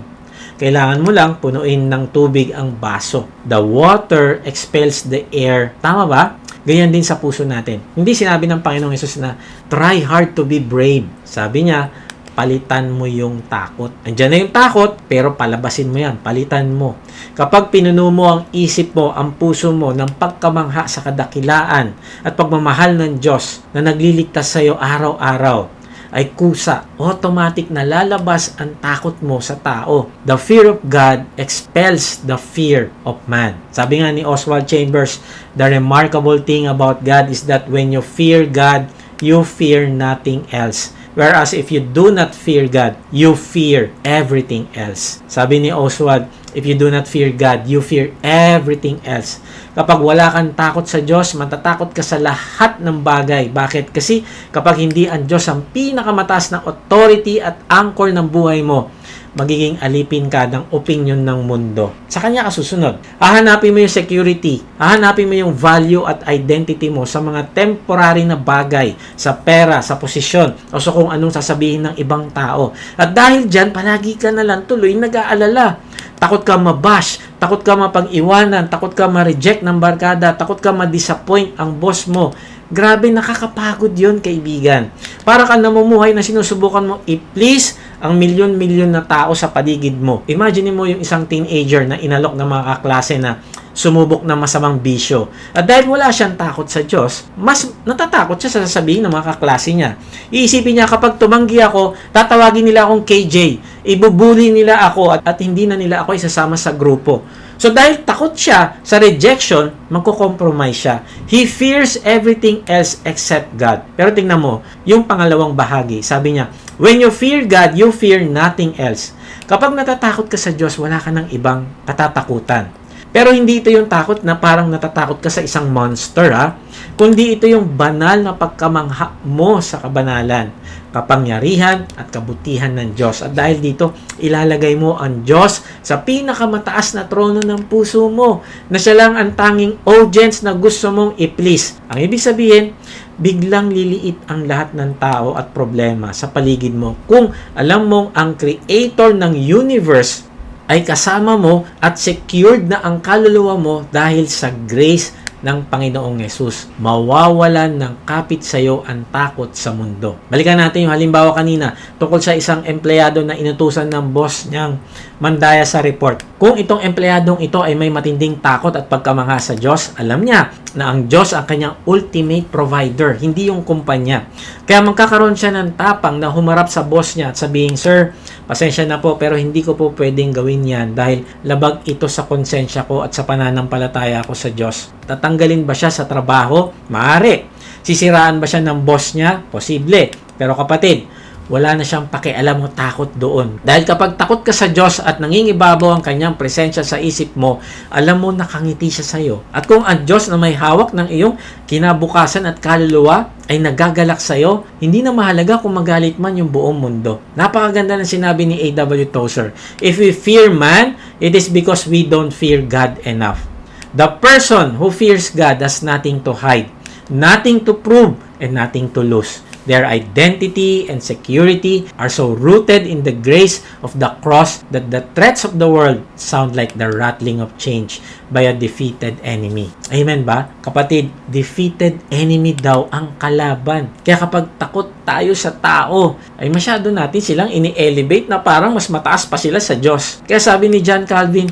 Speaker 1: Kailangan mo lang punuin ng tubig ang baso. The water expels the air. Tama ba? Ganyan din sa puso natin. Hindi sinabi ng Panginoong Hesus na try hard to be brave. Sabi niya, palitan mo yung takot. Andiyan na yung takot, pero palabasin mo yan. Palitan mo. Kapag pinuno mo ang isip mo, ang puso mo ng pagkamangha sa kadakilaan at pagmamahal ng Diyos na nagliligtas sa iyo araw-araw, ay kusa, automatic na lalabas ang takot mo sa tao. The fear of God expels the fear of man. Sabi nga ni Oswald Chambers, the remarkable thing about God is that when you fear God, you fear nothing else. Whereas if you do not fear God, you fear everything else. Sabi ni Oswald, if you do not fear God, you fear everything else. Kapag wala kang takot sa Diyos, matatakot ka sa lahat ng bagay. Bakit? Kasi kapag hindi ang Diyos ang pinakamataas na authority at anchor ng buhay mo, magiging alipin ka ng opinion ng mundo. Sa kanya ka susunod. Hahanapin mo yung security. Hahanapin mo yung value at identity mo sa mga temporary na bagay, sa pera, sa posisyon, o sa kung anong sasabihin ng ibang tao. At dahil dyan, palagi ka na lang tuloy nag-aalala. Takot ka mabash, takot ka mapag-iwanan, takot ka ma-reject ng barkada, takot ka ma-disappoint ang boss mo. Grabe, nakakapagod yun, kaibigan. Para ka namumuhay na sinusubukan mo i-please ang milyon-milyon na tao sa paligid mo. Imagine mo yung isang teenager na inalok ng mga kaklase na sumubok ng masamang bisyo. At dahil wala siyang takot sa Diyos, mas natatakot siya sa sasabihin ng mga kaklase niya. Iisipin niya, kapag tumanggi ako, tatawagin nila akong KJ. Ibubuli nila ako at hindi na nila ako isasama sa grupo. So dahil takot siya sa rejection, magko-compromise siya. He fears everything else except God. Pero tingnan mo, yung pangalawang bahagi, sabi niya, when you fear God, you fear nothing else. Kapag natatakot ka sa Diyos, wala ka ng ibang katatakutan. Pero hindi ito yung takot na parang natatakot ka sa isang monster, ha? Kundi ito yung banal na pagkamangha mo sa kabanalan, kapangyarihan at kabutihan ng Diyos. At dahil dito, ilalagay mo ang Diyos sa pinakamataas na trono ng puso mo, na siya lang ang tanging audience na gusto mong i-please. Ang ibig sabihin, biglang liliit ang lahat ng tao at problema sa paligid mo kung alam mong ang creator ng universe ay kasama mo at secured na ang kaluluwa mo dahil sa grace ng Panginoong Yesus. Mawawalan ng kapit sa iyo ang takot sa mundo. Balikan natin yung halimbawa kanina tungkol sa isang empleyado na inutusan ng boss niyang mandaya sa report. Kung itong empleyadong ito ay may matinding takot at pagkamangha sa Diyos, alam niya na ang Diyos ang kanyang ultimate provider, hindi yung kumpanya. Kaya magkakaroon siya ng tapang na humarap sa boss niya at sabihin, "Sir, pasensya na po pero hindi ko po pwedeng gawin yan dahil labag ito sa konsensya ko at sa pananampalataya ko sa Diyos." Tatanggalin ba siya sa trabaho? Maaari. Sisiraan ba siya ng boss niya? Posible. Pero kapatid, wala na siyang pakialam o takot doon. Dahil kapag takot ka sa Diyos at nangingibabaw ang kanyang presensya sa isip mo, alam mo nakangiti siya sa iyo. At kung ang Diyos na may hawak ng iyong kinabukasan at kaluluwa ay nagagalak sa iyo, hindi na mahalaga kung magalit man yung buong mundo. Napakaganda ng sinabi ni A.W. Tozer, "If we fear man, it is because we don't fear God enough." The person who fears God has nothing to hide, nothing to prove, and nothing to lose. Their identity and security are so rooted in the grace of the cross that the threats of the world sound like the rattling of change by a defeated enemy. Amen ba? Kapatid, defeated enemy daw ang kalaban. Kaya kapag takot tayo sa tao, ay masyado natin silang ini-elevate na parang mas mataas pa sila sa Diyos. Kaya sabi ni John Calvin,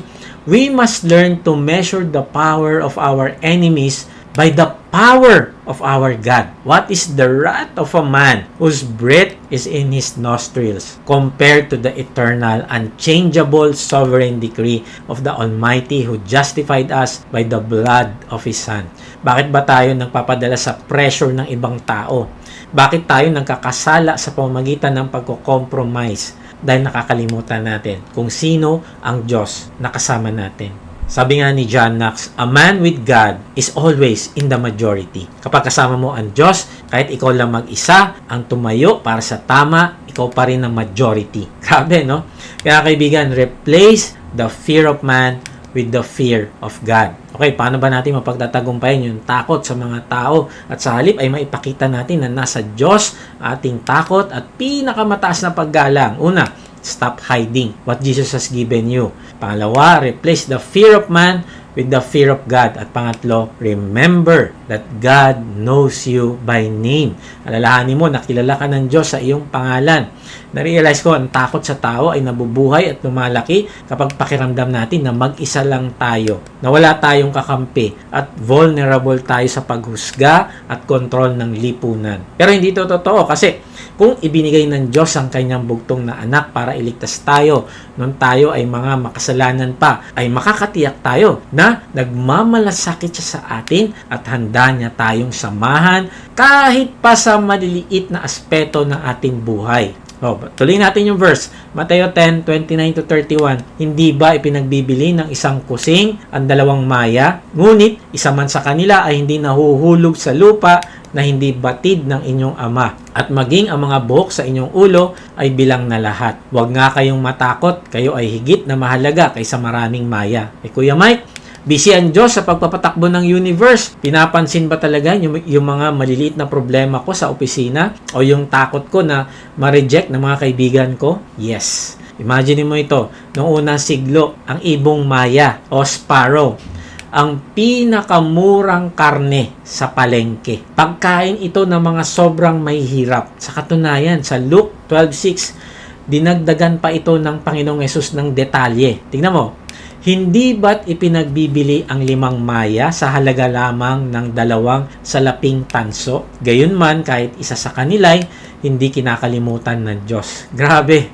Speaker 1: we must learn to measure the power of our enemies by the power of our God. What is the wrath of a man whose breath is in his nostrils compared to the eternal, unchangeable, sovereign decree of the Almighty who justified us by the blood of His Son? Bakit ba tayo nagpapadala sa pressure ng ibang tao? Bakit tayo nagkakasala sa pamamagitan ng pagko-compromise? Dahil nakakalimutan natin kung sino ang Diyos na kasama natin. Sabi nga ni John Knox, a man with God is always in the majority. Kapag kasama mo ang Diyos, kahit ikaw lang mag-isa, ang tumayo para sa tama, ikaw pa rin ang majority. Grabe, no? Kaya kaibigan, replace the fear of man with the fear of God. Okay, paano ba natin mapagtatagumpayan yung takot sa mga tao at sa halip ay maipakita natin na nasa Diyos ating takot at pinakamataas na paggalang? Una, stop hiding what Jesus has given you. Pangalawa, replace the fear of man with the fear of God. At pangatlo, remember that God knows you by name. Alalahanin mo, nakilala ka ng Diyos sa iyong pangalan. Na-realize ko, ang takot sa tao ay nabubuhay at lumalaki kapag pakiramdam natin na mag-isa lang tayo, na wala tayong kakampi at vulnerable tayo sa paghusga at kontrol ng lipunan. Pero hindi ito totoo kasi kung ibinigay ng Diyos ang kanyang bugtong na anak para iligtas tayo, nung tayo ay mga makasalanan pa, ay makakatiyak tayo na nagmamalasakit siya sa atin at handa niya tayong samahan kahit pa sa maliliit na aspeto ng ating buhay. Tuloy natin yung verse. Mateo 10:29-31. Hindi ba ipinagbibili ng isang kusing ang dalawang maya? Ngunit isa man sa kanila ay hindi nahuhulog sa lupa na hindi batid ng inyong ama. At maging ang mga buhok sa inyong ulo ay bilang na lahat. Huwag nga kayong matakot. Kayo ay higit na mahalaga kaysa maraming maya. Kuya Mike, busy ang Diyos sa pagpapatakbo ng universe. Pinapansin ba talaga yung mga maliliit na problema ko sa opisina? O yung takot ko na ma-reject ng mga kaibigan ko? Yes. Imagine mo ito. Noong unang siglo, ang ibong maya o sparrow, ang pinakamurang karne sa palengke. Pagkain ito ng mga sobrang may hirap. Sa katunayan, sa Luke 12:6, dinagdagan pa ito ng Panginoong Yesus ng detalye. Tingnan mo, hindi ba't ipinagbibili ang 5 maya sa halaga lamang ng 2 salaping tanso? Gayunman, kahit isa sa kanila'y hindi kinakalimutan ng Diyos. Grabe.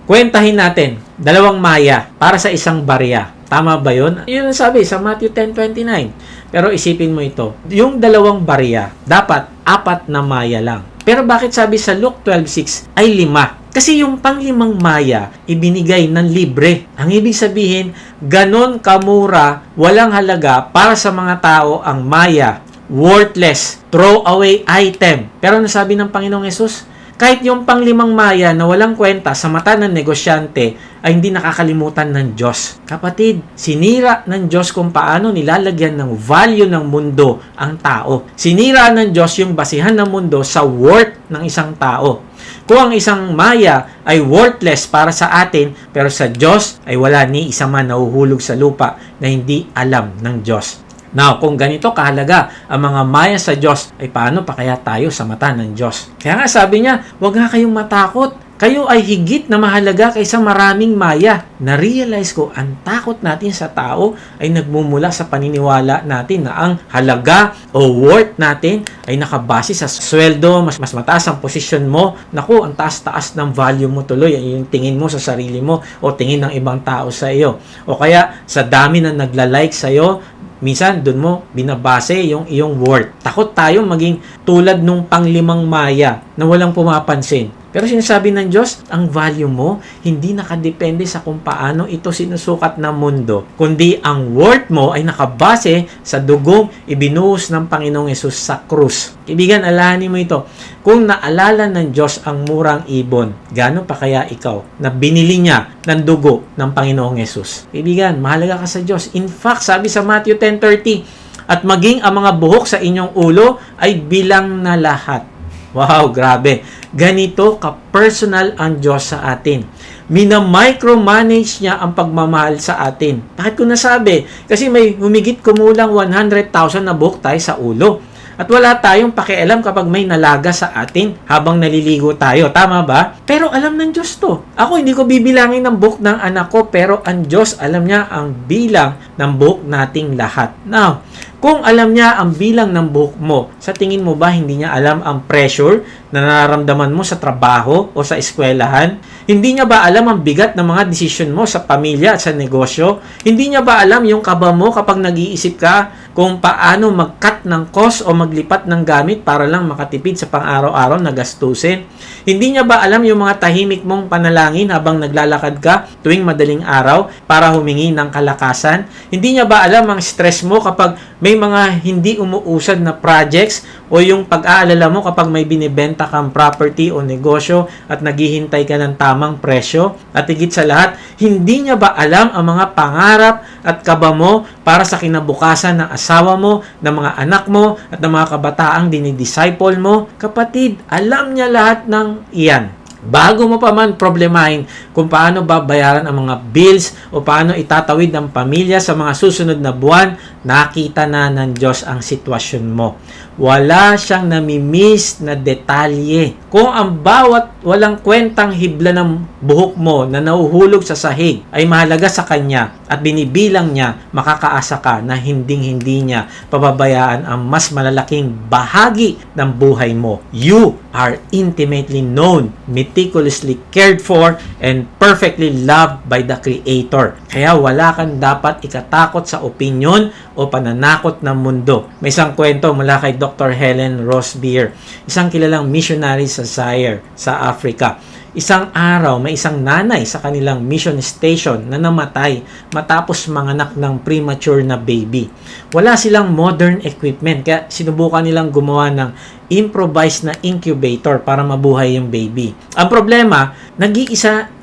Speaker 1: Kwentahin natin, 2 maya para sa isang barya. Tama ba yun? Yun ang sabi sa Matthew 10:29. Pero isipin mo ito, yung 2 barya, dapat 4 na maya lang. Pero bakit sabi sa Luke 12:6 ay 5? Kasi yung pang-5 maya, ibinigay ng libre. Ang ibig sabihin, ganon kamura, walang halaga para sa mga tao ang maya. Worthless, throwaway item. Pero ano sabi ng Panginoong Yesus? Kahit yung panglimang maya na walang kwenta sa mata ng negosyante ay hindi nakakalimutan ng Diyos. Kapatid, sinira ng Diyos kung paano nilalagyan ng value ng mundo ang tao. Sinira ng Diyos yung basihan ng mundo sa worth ng isang tao. Kung ang isang maya ay worthless para sa atin, pero sa Diyos ay wala ni isa man nahuhulog sa lupa na hindi alam ng Diyos. Now, kung ganito kahalaga ang mga maya sa Diyos, ay paano pa kaya tayo sa mata ng Diyos? Kaya nga sabi niya, huwag nga kayong matakot. Kayo ay higit na mahalaga kaysa maraming maya. Na-realize ko, ang takot natin sa tao ay nagmumula sa paniniwala natin na ang halaga o worth natin ay nakabase sa sweldo, mas mataas ang posisyon mo. Naku, ang taas-taas ng value mo tuloy, yung tingin mo sa sarili mo o tingin ng ibang tao sa iyo. O kaya, sa dami na nagla-like sa iyo, minsan doon mo binabase yung iyong worth. Takot tayo maging tulad nung panglimang maya na walang pumapansin. Pero sinasabi ng Diyos, ang value mo hindi nakadepende sa kung paano ito sinusukat ng mundo, kundi ang worth mo ay nakabase sa dugong ibinuhos ng Panginoong Hesus sa krus. Kaibigan, alahanin mo ito. Kung naalala ng Diyos ang murang ibon, gaano pa kaya ikaw na binili niya ng dugo ng Panginoong Hesus? Kaibigan, mahalaga ka sa Diyos. In fact, sabi sa Matthew 10:30, at maging ang mga buhok sa inyong ulo ay bilang na lahat. Wow, grabe. Ganito ka-personal ang Diyos sa atin. Mina-micromanage niya ang pagmamahal sa atin. Bakit ko nasabi? Kasi may humigit kumulang 100,000 na buhok tayo sa ulo. At wala tayong pakialam kapag may nalaga sa atin habang naliligo tayo. Tama ba? Pero alam ng Diyos to. Ako hindi ko bibilangin ng buhok ng anak ko, pero ang Diyos alam niya ang bilang ng buhok nating lahat. Now, kung alam niya ang bilang ng buhok mo, sa tingin mo ba hindi niya alam ang pressure na nararamdaman mo sa trabaho o sa eskwelahan? Hindi niya ba alam ang bigat ng mga desisyon mo sa pamilya at sa negosyo? Hindi niya ba alam yung kaba mo kapag nag-iisip ka kung paano mag-cut ng cost o maglipat ng gamit para lang makatipid sa pang-araw-araw na gastusin? Hindi niya ba alam yung mga tahimik mong panalangin habang naglalakad ka tuwing madaling araw para humingi ng kalakasan? Hindi niya ba alam ang stress mo kapag may mga hindi umuusad na projects o yung pag-aalala mo kapag may binibenta kang property o negosyo at naghihintay ka ng tamang presyo? At higit sa lahat, hindi niya ba alam ang mga pangarap at kaba mo para sa kinabukasan ng asawa mo, ng mga anak mo, at ng mga kabataang dinidisciple mo? Kapatid, alam niya lahat ng iyan. Bago mo pa man problemahin kung paano babayaran ang mga bills o paano itatawid ang pamilya sa mga susunod na buwan, nakita na ng Diyos ang sitwasyon mo. Wala siyang namimiss na detalye. Kung ang bawat walang kwentang hibla ng buhok mo na nahuhulog sa sahig ay mahalaga sa Kanya at binibilang niya, makakaasa ka na hinding-hindi niya pababayaan ang mas malalaking bahagi ng buhay mo. You are intimately known, meticulously cared for, and perfectly loved by the Creator. Kaya wala kang dapat ikatakot sa opinyon o pananakot ng mundo. May isang kwento mula kay Dr. Helen Ross Beer, isang kilalang missionary sa Zaire, sa Africa. Isang araw, may isang nanay sa kanilang mission station na namatay matapos manganak ng premature na baby. Wala silang modern equipment, kaya sinubukan nilang gumawa ng improvised na incubator para mabuhay yung baby. Ang problema,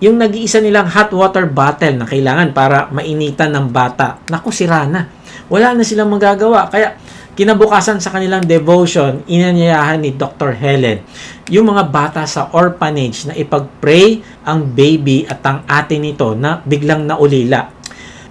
Speaker 1: yung nag-iisa nilang hot water bottle na kailangan para mainitan ng bata. Naku, sira na. Wala na silang magagawa. Kaya kinabukasan sa kanilang devotion, inanyayahan ni Dr. Helen yung mga bata sa orphanage na ipag-pray ang baby at ang ate nito na biglang naulila.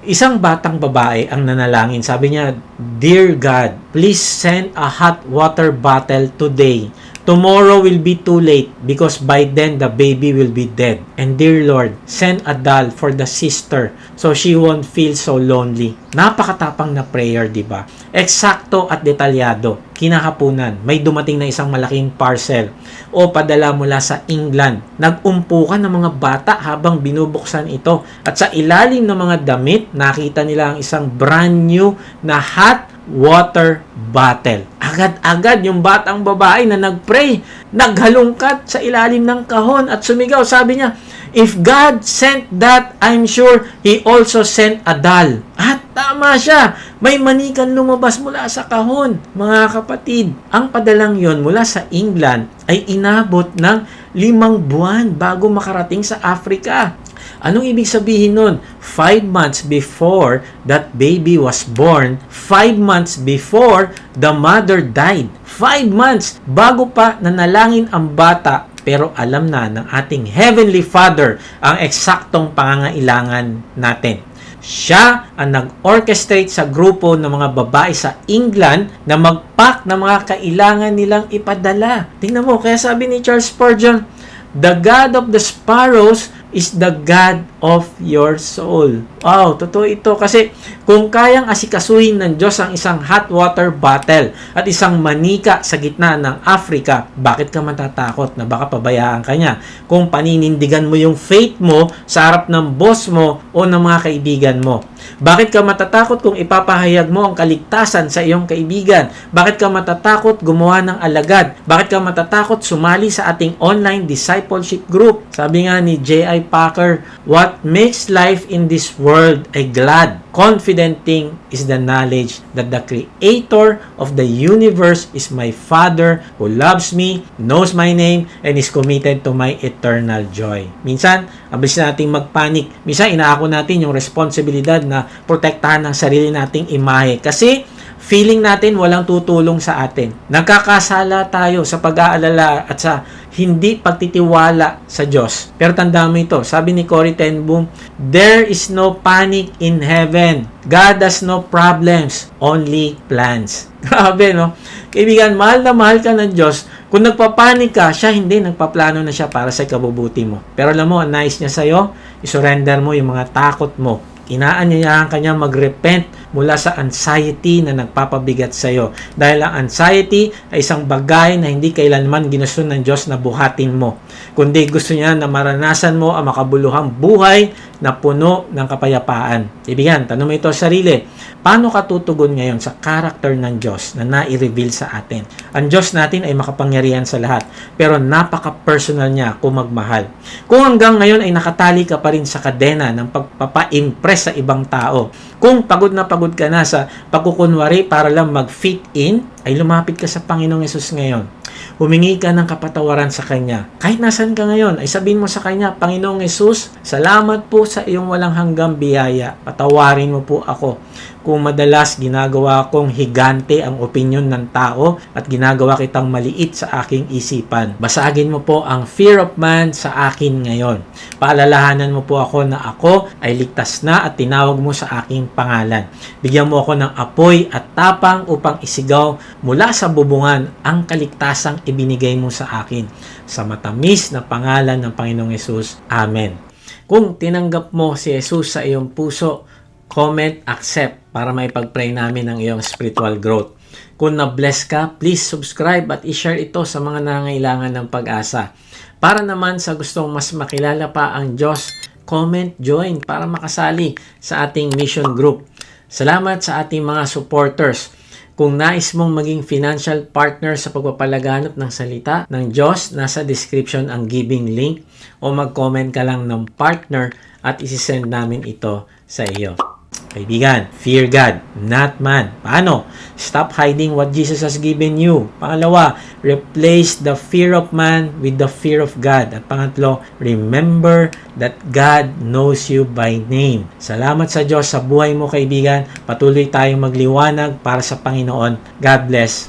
Speaker 1: Isang batang babae ang nanalangin. Sabi niya, "Dear God, please send a hot water bottle today. Tomorrow will be too late because by then the baby will be dead. And dear Lord, send a doll for the sister so she won't feel so lonely." Napakatapang na prayer, di ba? Eksakto at detalyado. Kinahapunan, may dumating na isang malaking parcel o padala mula sa England. Nag-umpukan ng mga bata habang binubuksan ito. At sa ilalim ng mga damit, nakita nila ang isang brand new na hot water bottle. Agad-agad yung batang babae na nagpray, naghalungkat sa ilalim ng kahon at sumigaw. Sabi niya, "If God sent that, I'm sure He also sent a doll." At tama siya. May manikan lumabas mula sa kahon. Mga kapatid, ang padalang yon mula sa England ay inabot ng 5 buwan bago makarating sa Africa. Anong ibig sabihin nun? 5 months before that baby was born, 5 months before the mother died. 5 months bago pa nanalangin ang bata, pero alam na ng ating Heavenly Father ang eksaktong pangangailangan natin. Siya ang nag-orchestrate sa grupo ng mga babae sa England na mag-pack ng mga kailangan nilang ipadala. Tingnan mo, kaya sabi ni Charles Spurgeon, "The God of the sparrows is the God of your soul." Wow, totoo ito. Kasi kung kayang asikasuhin ng Diyos ang isang hot water bottle at isang manika sa gitna ng Africa, bakit ka matatakot na baka pabayaan ka niya? Kung paninindigan mo yung faith mo sa harap ng boss mo o ng mga kaibigan mo. Bakit ka matatakot kung ipapahayag mo ang kaligtasan sa iyong kaibigan? Bakit ka matatakot gumawa ng alagad? Bakit ka matatakot sumali sa ating online discipleship group? Sabi nga ni J.I. Packer, "What makes life in this world a glad, confident thing is the knowledge that the Creator of the universe is my Father who loves me, knows my name, and is committed to my eternal joy." Minsan, abis nating magpanik. Minsan, inaako natin yung responsibilidad na protektahan ang sarili nating imahe. Kasi, feeling natin walang tutulong sa atin. Nagkakasala tayo sa pag-aalala at sa hindi pagtitiwala sa Diyos. Pero tandaan mo ito, sabi ni Corrie ten Boom, "There is no panic in heaven. God has no problems, only plans." Grabe, no? Kaibigan, mahal na mahal ka ng Diyos. Kung nagpapanik ka, siya hindi, nagpaplano na siya para sa ikabubuti mo. Pero alam mo, ang nais niya sa'yo, isurrender mo yung mga takot mo. Inaanyayahan ka niya mag-repent mula sa anxiety na nagpapabigat sa iyo. Dahil ang anxiety ay isang bagay na hindi kailanman ginusto ng Diyos na buhatin mo. Kundi gusto niya na maranasan mo ang makabuluhang buhay na puno ng kapayapaan. Ibigan, tanong mo ito sa sarili, paano ka tutugon ngayon sa character ng Diyos na nai-reveal sa atin? Ang Diyos natin ay makapangyarihan sa lahat, pero napaka-personal niya kung magmahal. Kung hanggang ngayon ay nakatali ka pa rin sa kadena ng pagpapa-impress sa ibang tao, kung pagod na pagod ka na sa pagkukunwari para lang mag-fit in, ay lumapit ka sa Panginoong Yesus ngayon. Humingi ka ng kapatawaran sa Kanya. Kahit nasan ka ngayon, ay sabihin mo sa Kanya, "Panginoong Yesus, salamat po sa iyong walang hanggang biyaya. Patawarin mo po ako. Kung madalas ginagawa kong higante ang opinyon ng tao at ginagawa kitang maliit sa aking isipan. Basagin mo po ang fear of man sa akin ngayon. Paalalahanan mo po ako na ako ay ligtas na at tinawag mo sa aking pangalan. Bigyan mo ako ng apoy at tapang upang isigaw mula sa bubungan ang kaligtasang ibinigay mo sa akin. Sa matamis na pangalan ng Panginoong Yesus. Amen." Kung tinanggap mo si Jesus sa iyong puso, comment, accept para maipag-pray namin ang iyong spiritual growth. Kung na-bless ka, please subscribe at i-share ito sa mga nangangailangan ng pag-asa. Para naman sa gustong mas makilala pa ang Diyos, comment, join para makasali sa ating mission group. Salamat sa ating mga supporters. Kung nais mong maging financial partner sa pagpapalaganap ng salita ng Diyos, nasa description ang giving link o mag-comment ka lang ng partner at isisend namin ito sa iyo. Kaibigan, fear God, not man. Paano? Stop hiding what Jesus has given you. Pangalawa, replace the fear of man with the fear of God. At pangatlo, remember that God knows you by name. Salamat sa Diyos sa buhay mo, kaibigan. Patuloy tayong magliwanag para sa Panginoon. God bless.